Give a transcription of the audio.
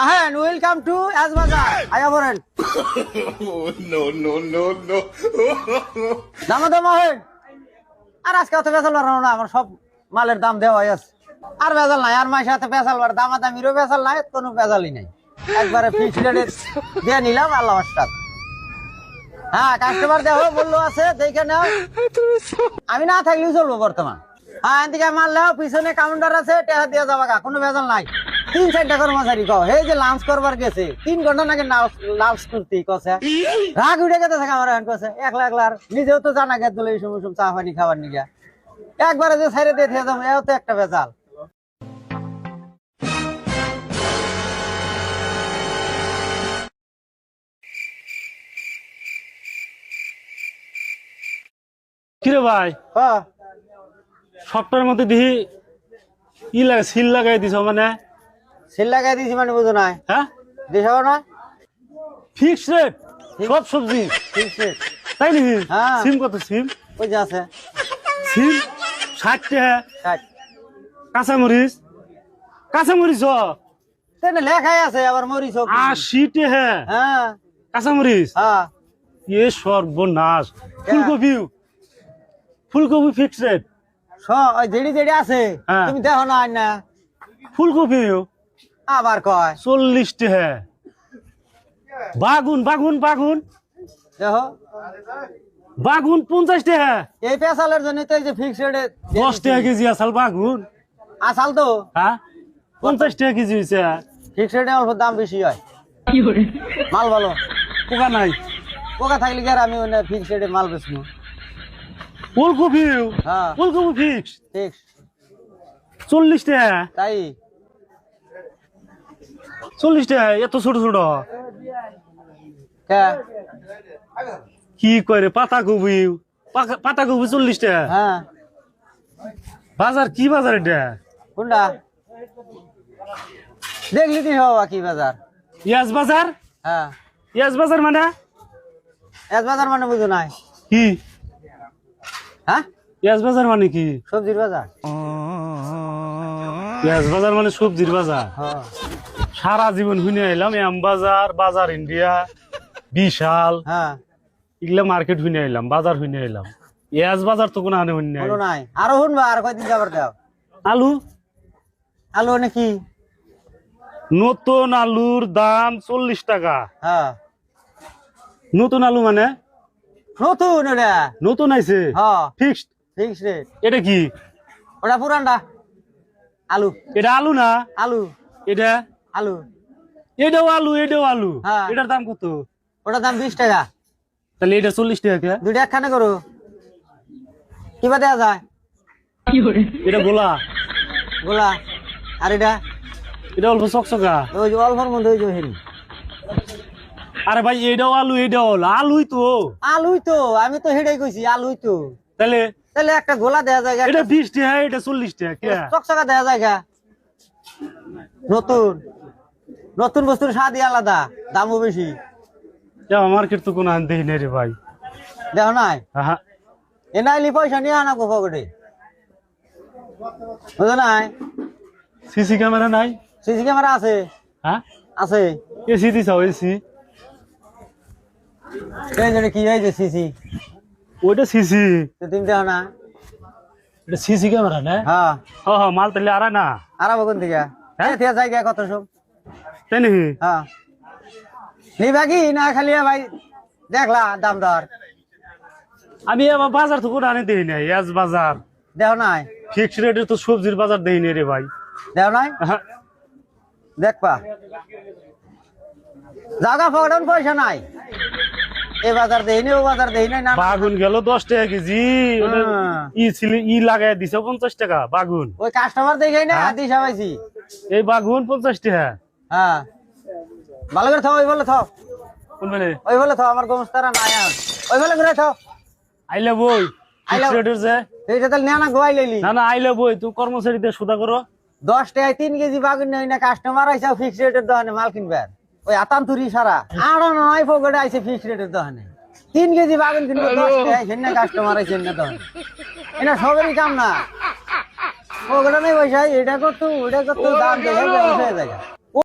আহেন, welcome to S বাজার। আয়া বলেন দাম আহেন। আর আজকে অত বেচাল পারবো না, আমার সব মালের দাম দেওয়া হয়ে আছে। আর বেজাল নাই, আর মাসে হাতে বেচাল বার দামাদামিরও বেচাল নাই, কোনো বেজালই নাই। একবারে ফিক্সড রেটে দিয়ে নিলাম। আল্লাহ মাস্টার। হ্যাঁ, কাস্টমার দেখো বললো আছে, দেখে নাও। আমি না থাকলেও চলবো বর্তমান। হ্যাঁ, এদিকে মাল নাও, পিছনে কাউন্টার আছে, টেহা দিয়ে যাবা, কোনো বেজাল নাই। 3-4টা কর্মচারী কও, এই যে লাঞ্চ করবার গেছে 3 ঘন্টা নাকি লাঞ্চ করতে কছে, রাগ উঠে গেছে আমার এখন কছে একলা একলা। নিজেও তো জানা গেছে এই সময় চা পানি খাবার নিয়ে একবারে যে ছাইরে দিয়ে থেকে যাবো, এও তো একটা বেজাল। কিরে ভাই, হ্যাঁ, সপ্তাহের মধ্যে দেখি সিল লাগাই দিছ, মানে সিল লাগাই দিয়েছি মানে বুঝো নাই? হ্যাঁ, দিছ না ফিক্স রেট সব সবজি, ঠিক ঠিক। তাই নাকি? হ্যাঁ। সিম কত? সিম ওই যে আছে সিম 60 টাকা। 60। কাঁচামরিচ কাঁচামরিচ তেনে লেখাই আছে আবার মরিচ 80 টাকা। হ্যাঁ কাঁচামরিচ হ্যাঁ। এ সর্বনাশ। ফুলকপি ফুলকপি ফিক্স রেট। ওই জেডি জেডি আছে, হ্যাঁ। তুমি দেখো না আইন না ফুলকপি আবার কয় 40 টাকা। বাগুন বাগুন বাগুন দেখো, বাগুন 50 টাকা। এই পেশালের জন্য তো এই যে ফিক্স রেটে 10 টাকা কেজি আসাল বাগুন। আসাল তো হ্যাঁ, 50 টাকা কেজি হয়েছে। ফিক্স রেটে অল্প দাম বেশি হয়, মাল ভালো। পোকা নাই। পোকা থাকলে কি আর আমি ফিক্স রেটে মাল বেচবো? ফুলকপি হ্যাঁ ফুলকপি ফিক্স ঠিক 40 টাকা। তাই 40 টাকা এত ছোট ছোট কে? কি করে? পাতাকপি পাতাকপি 40 টাকা। হ্যাঁ, বাজার কি বাজার এটা? কোনটা দেখলি কি হওয়া কি বাজার? ইয়াস বাজার। হ্যাঁ, ইয়াস বাজার মানে এস বাজার মানে বুঝো নাই? কি? হ্যাঁ, ইয়াস বাজার মানে কি? সবজির বাজার। ইয়াস বাজার মানে সবজির বাজার। হ্যাঁ, সারা জীবন শুনে এলাম এম বাজার, বাজার ইন্ডিয়া, বিশাল, হ্যাঁ, এগুলা মার্কেট শুনে এলাম, বাজার শুনে এলাম। ইয়াস বাজার তো কোনো আনে শুনে কোনো নাই। আরো শুনবা, আর কয়দিন যাবার দাও। আলু আলু নাকি? নতুন আলুর দাম 40 টাকা। হ্যাঁ, নতুন আলু মানে নতুন ওটা। নতুন আইছে হ্যাঁ, ফিক্সড। Fix rate. এটা কি? ওটা পুরানটা আলু। এটা আলু না? আলু এটা আলু এটাও আলু, এটাও আলু। হ্যাঁ। এটার দাম কত? ওটার দাম 20 টাকা। তাহলে এটা 40 টাকা কে? দুইটা একখানে করো, কিবা দেওয়া যায়? এটা গোলা, গোলা। আর এটা এটা অল্প চকচকা। ওই যে অল্পর মধ্যে ওই যে হেরি। আরে ভাই, এটাও আলু, এটাও আলু। আলুই তো। আলুই তো, আমি তো হেডাই কইছি আলুই তো। তাহলে তাহলে একটা গোলা দেওয়া যায়, এটা 20 টাকা, এটা 40 টাকা কে? চকচকা দেওয়া যায়। নতুন নতুন বস্তুর স্বাদই আলাদা, দামও বেশি। মার্কেট তো কোনো আনতেই নেই রে ভাই। দেখো নাই? আহা, এ নাইলি পয়সা নিয়ে আনা পকেটে, বুঝো নাই? সিসি ক্যামেরা নাই? সিসি ক্যামেরা আছে, হ্যাঁ, আছে। এসি দিছাও? এসি এই যে কি হয়েছে সিসি, ওইটা সিসি। তুমি দেখো না? এটা সিসি ক্যামেরা না? হ্যাঁ। হ্যাঁ, মাল তাহলে আর না। আর কোন থেকে? হ্যাঁ? হ্যাঁ, জায়গা কত সব। তাই নাকি? হ্যাঁ, নিবা কি না খালি ভাই দেখলা দাম দর? আমি আবার বাজার তো কোনো আনে দেই নাই। ইয়াস বাজার দেখো নাই? ফিক্স রেটে তো সবজির বাজার দেই নাই রে ভাই। দেখো নাই? আহা, দেখবা জায়গা পকেটে পয়সা নাই, এ বাজার দেই নাই, ও বাজার দেই নাই। না না, বাগুন গেল 10 টাকা কেজি। ওটা হ্যাঁ। ই লাগাই দিছে 50 টাকা বাগুন। ওই কাস্টমার দেখেই না হ্যাঁ? দিশা পাইছি। এই বাগুন 50 টাকা। হ্যাঁ, ভালো করে থাও, ওই বলে থাও, কোন মানে? ওই বলে থাও, আমার গোমস্তারা নাই আর। ওই বলে ঘুরে থাও। আইলে বই আইলে ফিক্স রেটের যে। এইটা তাহলে নেওয়া না গোয়াই লইলি। না না, আইলে বই তুই কর্মচারীদের সুদা করো। 10 টাকায় 3 কেজি বাগুন নেই না, কাস্টমার আইসা ফিক্স রেটের দোকানে মাল কিনবে। ওই আতান্তুরি সারা আর নয় পকেটে আইসে ফিক্স রেটের দোকানে 3 কেজি বাগুন কিনবে 10 টাকায়, সেনা কাস্টমার আইসে না দোকানে। এটা সবেরই কাম না, পকেটে নেই পয়সা, এটা করতো ওটা করতো, দাম দেখে যায়।